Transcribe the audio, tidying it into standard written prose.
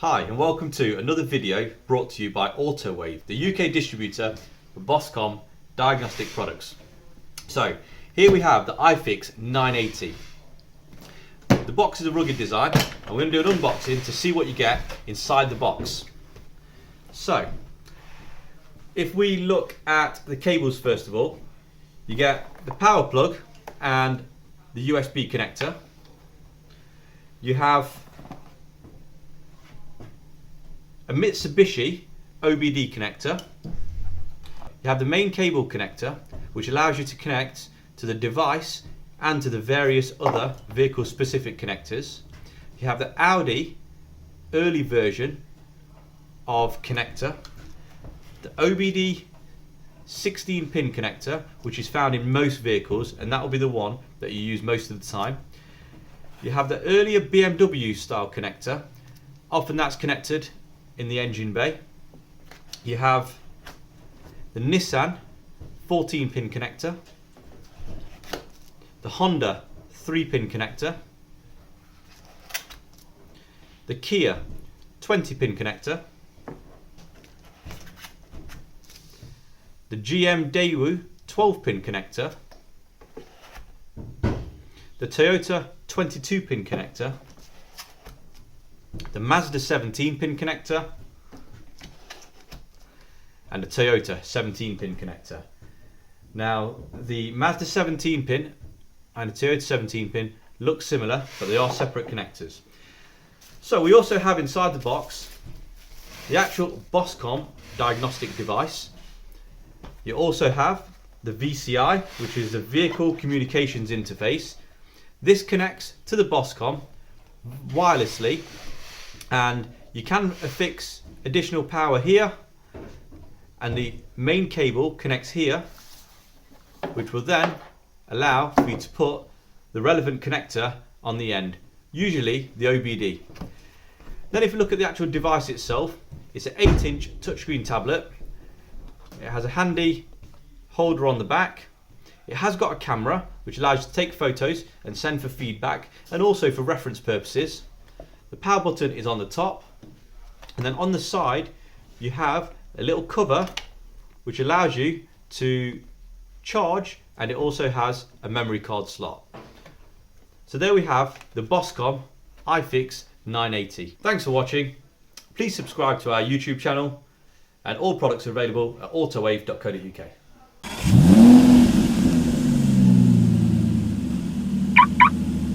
Hi and welcome to another video brought to you by Autowave, the UK distributor for BossComm diagnostic products. So here we have the IFIX 980. The box is a rugged design and we're going to do an unboxing to see what you get inside the box. So if we look at the cables first of all, you get the power plug and the USB connector. You have a Mitsubishi OBD connector. You have the main cable connector, which allows you to connect to the device and to the various other vehicle specific connectors. You have the Audi early version of connector, the OBD 16 pin connector, which is found in most vehicles, and that will be the one that you use most of the time. You have the earlier BMW style connector, often that's connected in the engine bay. You have the Nissan 14 pin connector, the Honda 3 pin connector, the Kia 20 pin connector, the GM Daewoo 12 pin connector, the Toyota 22 pin connector, the Mazda 17 pin connector, and the Toyota 17 pin connector. Now the Mazda 17 pin and the Toyota 17 pin look similar, but they are separate connectors. So we also have inside the box the actual BossComm diagnostic device. You also have the VCI, which is the Vehicle Communications Interface. This connects to the BossComm wirelessly, and you can affix additional power here, and the main cable connects here, which will then allow for you to put the relevant connector on the end, usually the OBD. Then if you look at the actual device itself, it's an 8-inch touchscreen tablet. It has a handy holder on the back. It has got a camera which allows you to take photos and send for feedback, and also for reference purposes. The power button is on the top, and then on the side you have a little cover which allows you to charge, and it also has a memory card slot. So there we have the BossComm IFIX 980. Thanks for watching. Please subscribe to our YouTube channel, and all products are available at autowave.co.uk.